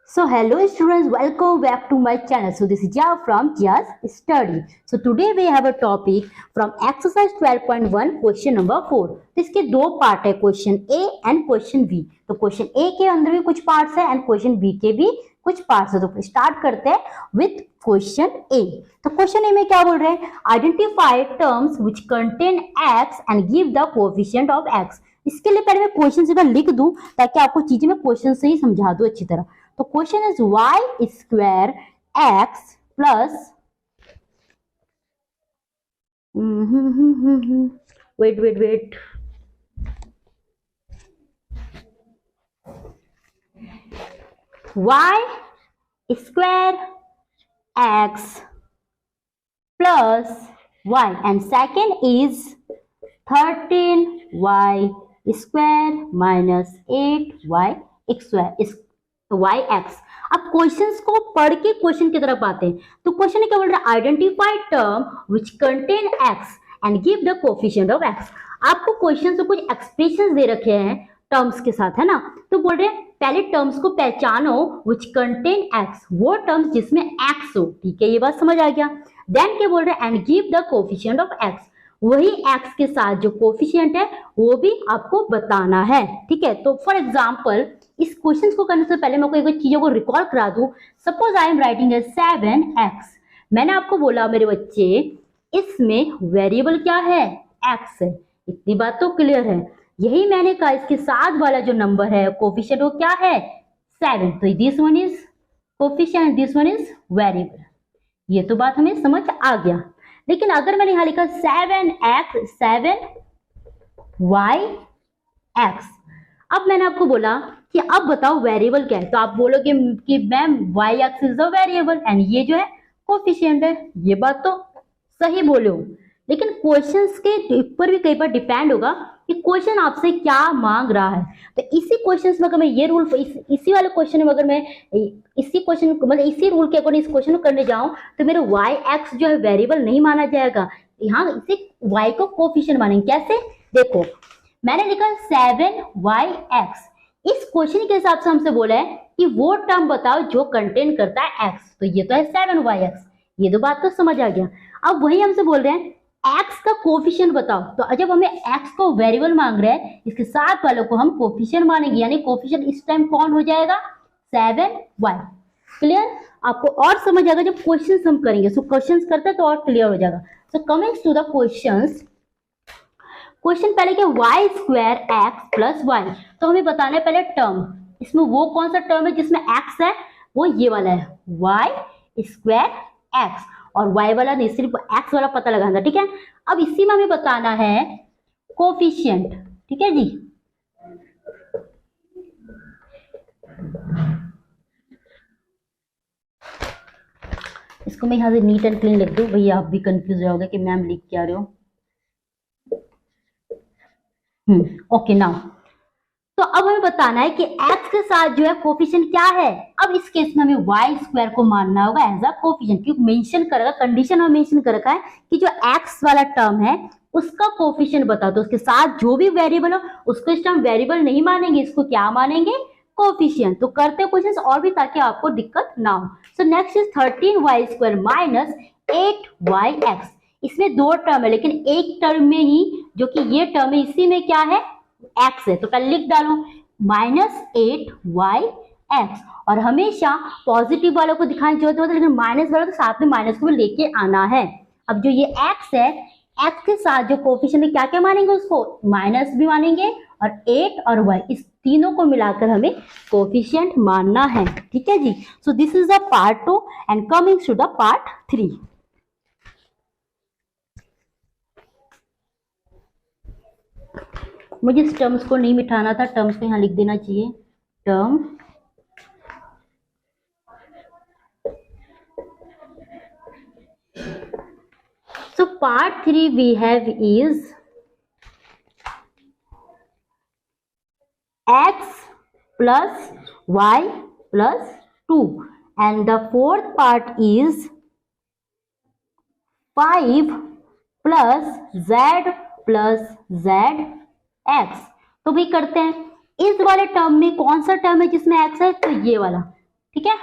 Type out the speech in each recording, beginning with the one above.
So hello students, welcome back to my channel. So this is Jia from Jia's Study. So today we have a topic from exercise 12.1 question number 4. तो इसके दो part है, question A and question B. तो question A के अंदर भी कुछ parts है एंड क्वेश्चन B के भी कुछ पार्ट्स है. तो स्टार्ट करते हैं विथ क्वेश्चन A. तो क्वेश्चन A में क्या बोल रहे हैं? Identify terms which contain x and give the coefficient of x. इसके लिए पहले मैं क्वेश्चन से लिख दूं ताकि आपको चीजें मैं क्वेश्चन से ही समझा दूं अच्छी तरह. तो question is y square x plus wait y square x plus y and second is 13y square minus 8y square y x. अब क्वेश्चंस को पढ़ के क्वेश्चन की तरफ आते हैं. तो क्वेश्चन क्या बोल रहा है? Identify term which contain x and give the coefficient of x. आपको क्वेश्चन से कुछ एक्सप्रेशंस दे रखे हैं टर्म्स के साथ, है ना. तो बोल रहे हैं पहले टर्म्स को पहचानो विच कंटेन एक्स, वो टर्म्स जिसमें एक्स हो. ठीक है, ये बात समझ आ गया. देन क्या बोल रहे हैं? And give the coefficient of x. वही एक्स के साथ जो कोएफिशिएंट है वो भी आपको बताना है. ठीक है, तो फॉर एग्जांपल इस क्वेश्चन को करने से पहले मैं कोई चीजों को रिकॉल करा दूं. Suppose I am writing 7x. मैंने आपको बोला मेरे बच्चे इसमें वेरिएबल क्या है? x है. इतनी बात तो क्लियर है. यही मैंने कहा इसके साथ वाला जो नंबर है कोएफिशिएंट वो क्या है? 7. तो this one is coefficient, this one is variable. ये तो बात हमें समझ आ गया. लेकिन अगर मैंने यहां लिखा 7y(x), अब मैंने आपको बोला कि अब बताओ वेरिएबल क्या है, तो आप बोलोगे कि ma'am y(x) is the variable and ये जो है कोएफिशिएंट है. ये बात तो सही बोले हो, लेकिन क्वेश्चंस के ऊपर भी कई बार डिपेंड होगा कि क्वेश्चन आपसे क्या मांग रहा है. तो इसी क्वेश्चन में अगर मैं ये रूल इसी वाले क्वेश्चन में अगर मैं इसी क्वेश्चन मतलब इसी रूल के अकॉर्डिंग इस क्वेश्चन को करने जाऊं तो मेरे y(x) जो है वेरिएबल नहीं माना जाएगा. यहाँ इसे y को कोएफिशिएंट मानेंगे. कैसे? देखो मैंने लिखा 7y(x). इस क्वेश्चन के हिसाब से हमसे बोला है कि वो टर्म बताओ जो कंटेन करता है x. तो ये तो है 7y(x). ये तो बात तो समझ आ गया. अब वही हमसे बोल रहे हैं x का कोएफिशिएंट बताओ. तो जब हमें x को वेरिएबल मांग रहे हैं इसके साथ वालों को हम कोएफिशिएंट मानेंगे, यानी कोएफिशिएंट इस टाइम कौन हो जाएगा? 7y. क्लियर? आपको और समझ आएगा जब क्वेश्चंस हम करेंगे. सो क्वेश्चंस करते हैं तो और क्लियर हो जाएगा. So coming to the questions. Question पहले क्या? y square x plus y. तो हमें बताना है पहले टर्म. इसमें वो कौन सा टर्म है जिसमें x है? वो ये वाला है y स्क्वायर x. और y वाला नहीं, सिर्फ x वाला पता लगाना. ठीक है, अब इसी में हमें बताना है कोएफिशिएंट. ठीक है जी. इसको मैं यहां से नीट एंड क्लीन लिख दूं. भैया आप भी कंफ्यूज हो जाओगे कि मैम लिख क्या रहे हो. Okay now. तो अब हमें बताना है कि x के साथ जो है कोएफिशिएंट क्या है. अब इस केस में हमें y स्क्वायर को मानना होगा एज अ कोएफिशिएंट, क्योंकि मेंशन करेगा कंडीशन में मेंशन कर रखा है कि जो x वाला टर्म है उसका कोएफिशिएंट बता दो. उसके साथ जो भी वेरिएबल हो उसको इस टाइम वेरिएबल नहीं मानेंगे, इसको क्या मानेंगे? कोएफिशिएंट. तो करते हैं क्वेश्चन और भी ताकि आपको दिक्कत ना हो. So next is 13y square minus 8y(x). इसमें दो टर्म है लेकिन एक टर्म में ही जो कि ये टर्म है इसी में क्या है? x है. तो पहले लिख डालो -8y(x). और हमेशा पॉजिटिव वालों को दिखाने की जरूरत होती है, लेकिन माइनस वालों के साथ में माइनस को भी लेके आना है. अब जो ये x है, x के साथ जो कोएफिशिएंट क्या क्या मानेंगे? उसको माइनस भी मानेंगे और 8 और y, इस तीनों को मिलाकर हमें कोएफिशिएंट मानना है. ठीक है जी. So this is the part 2 and coming to the part 3. मुझे इस टर्म्स को नहीं मिटाना था, टर्म्स को यहाँ लिख देना चाहिए. Term so part 3 we have is x plus y plus 2 and the fourth part is 5 plus z plus zx. तो भी करते हैं. इस वाले टर्म में कौन सा टर्म है जिसमें x है? तो ये वाला. ठीक है।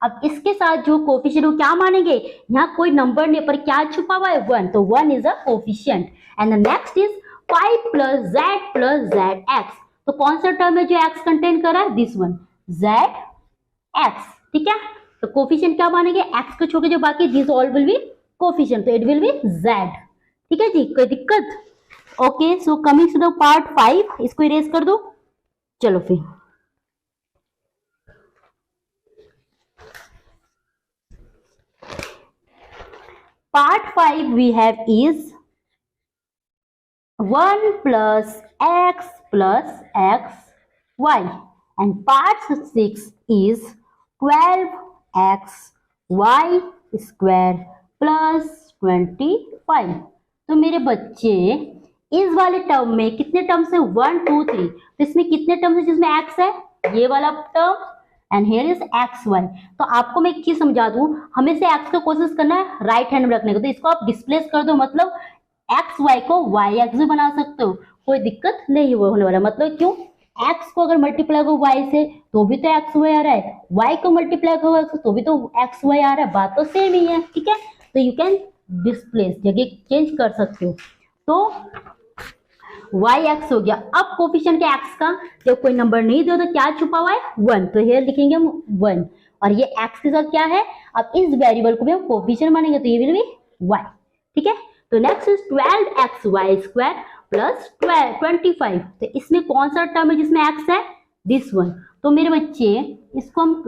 अब इसके साथ जो कोफिशिएंट वो क्या मानेंगे, यहाँ कोई नंबर नहीं पर क्या छुपा हुआ है, 1, तो 1 is a coefficient. And the next is 5 plus Z x, तो कौन सा टर्म है जो एक्स कंटेन कर रहा है, दिस वन, जेड एक्स, ठीक है। तो कोफिशिएंट क्या मानेंगे, एक्स को छोड़ के जो बाकी this all will be coefficient, तो इट विल बी जेड, ठीक है जी, कोई दिक्कत। Okay, so coming to the part 5, इसको इरेज कर दो। चलो फिर part 5 we have is 1 plus x y, and part 6 is 12x y square plus 25। तो मेरे बच्चे इस वाले टर्म में कितने टर्म्स है, 1 2 3, तो इसमें कितने टर्म्स है जिसमें x है, ये वाला term, and here is x y. तो आपको मैं एक चीज समझा दूं, हमेशा एक्स का कोशिश करना है राइट हैंड में रखने को, तो इसको आप डिस्प्लेस कर दो, मतलब एक्स वाई को वाई एक्स भी बना सकते हो, कोई दिक्कत नहीं होने वाला। मतलब क्यों, एक्स को अगर मल्टीप्लाई हो वाई से तो भी तो एक्स वाई आ रहा है, वाई को मल्टीप्लाई हो एक्स तो भी तो एक्स वाई आ रहा है, बात तो सेम ही है, ठीक है। तो यू कैन डिस्प्लेस, जगह चेंज कर सकते हो। तो वाई एक्स हो गया। अब कोफिशिएंट के एक्स का जब कोई नंबर नहीं दो तो क्या छुपा हुआ है, 1, तो हेयर लिखेंगे हम 1, और ये एक्स के साथ क्या है, अब इस वेरिएबल को भी हम कोफिशिएंट मानेंगे, तो ये विल बी वाई, ठीक है। तो next is 12x y square plus 25, तो इसमें कौन सा टर्म है जिसमें एक्स है, दिस वन। तो मेरे बच्चे इसको हम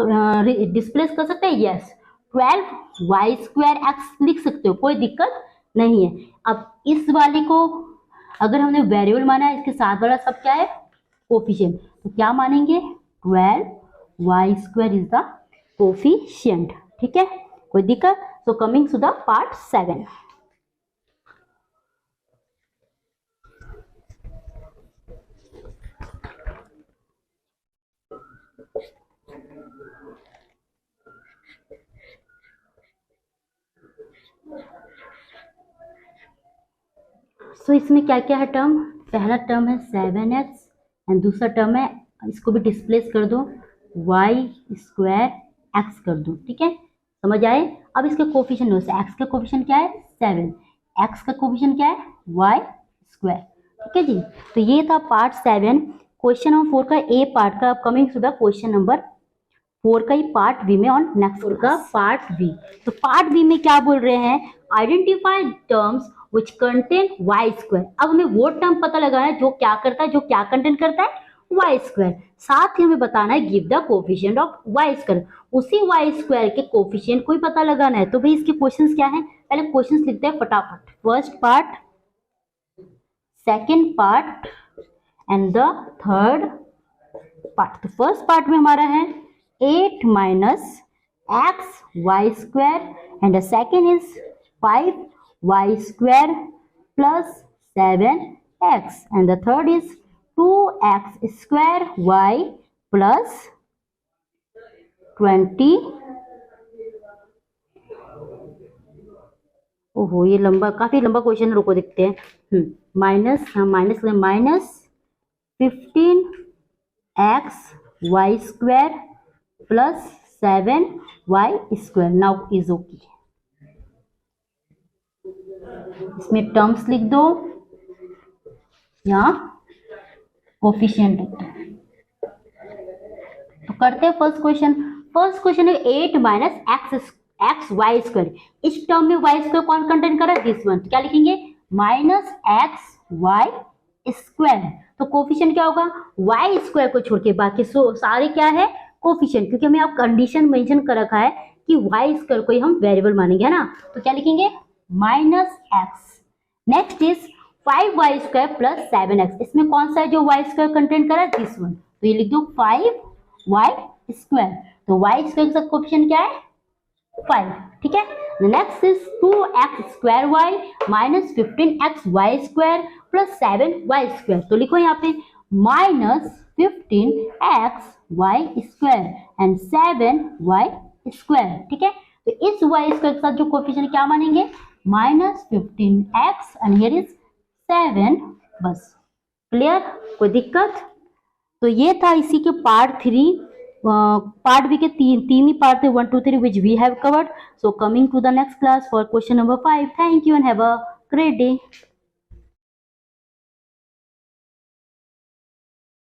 डिस्प्लेस कर सकते हैं, यस, 12y स्क्वायर एक्स लिख सकते हो, कोई दिक्कत नहीं है। अब इस वाले को अगर हमने वेरिएबल माना है, इसके साथ वाला सब क्या है, कोफिशिएंट, तो क्या मानेंगे, 12y square is the coefficient, ठीक है, कोई दिक्कत। So coming to the part 7, सो इसमें क्या क्या है टर्म, पहला टर्म है 7x, एंड दूसरा टर्म है, इसको भी डिस्प्लेस कर दो, वाई स्क्वायर एक्स कर दो, ठीक है, समझ आए। अब इसके कोफिशिएंट हो, एक्स का कोफिशिएंट क्या है 7, एक्स का कोफिशिएंट क्या है वाई स्क्वायर, ठीक है जी। तो ये था पार्ट 7, क्वेश्चन नंबर 4 का ए पार्ट का। Coming to the question number 4 का ही पार्ट बी में ऑन नेक्स्ट का पार्ट बी। तो पार्ट बी में क्या बोल रहे हैं, identify terms which contain y square. अब हमें वो टर्म पता लगाना है जो क्या करता है, जो क्या कंटेन करता है, y स्क्वायर। साथ ही हमें बताना है give the coefficient of y square, उसी y स्क्वायर के कोफिशिएंट को ही पता लगाना है। तो भाई इसके क्वेश्चंस क्या हैं, पहले क्वेश्चंस लिखते हैं फटाफट, first part, second part and the third part. तो फर्स्ट पार्ट में हमारा है 8 minus x y square, and the second is 5 y square plus 7x, and the third is 2x square y plus 20। ओहो ये लंबा, काफी लंबा क्वेश्चन है, रुको देखते हैं। माइनस, हाँ minus, minus 15x y square plus 7y square, now is okay. इसमें टर्म्स लिख दो, यहाँ कोफिशिएंट लिखते हैं। तो करते हैं फर्स्ट क्वेश्चन। फर्स्ट क्वेश्चन है 8 माइनस एक्स वाई स्क्वायर, इस टर्म में वाई स्क्वायर कौन कंटेन कर रहा है, दिस वन, क्या लिखेंगे, माइनस एक्स वाई स्क्वायर। तो कोफिशिएंट क्या होगा, वाई स्क्वायर को छोड़ के बाकी सारे क्या है कोफिशिएंट, क्योंकि हमें आप कंडीशन मेंशन कर रखा है कि वाई स्क्वायर को ही हम वेरिएबल मानेंगे, है ना। तो क्या लिखेंगे, minus x. Next is 5y square plus 7x, इसमें कौन सा है जो y स्क्वायर कंटेन कर रहा है, दिस वन, तो ये लिख दो 5y स्क्वायर। तो y स्क्वायर का कोफिशिएंट क्या है 5, ठीक है। Next is 2x square y minus 15x y square plus 7y square, तो लिखो यहाँ पे minus 15x y square and 7y square, ठीक है। तो इस y स्क्वायर के साथ जो कोफिशिएंट क्या मानेंगे, minus 15x and here is 7, बस क्लियर, कोई दिक्कत। तो ये था इसी के पार्ट 3 पार्ट बी के तीन ही पार्ट थे, 1 2 3 which we have covered. So coming to the next class for question number 5. Thank you and have a great day.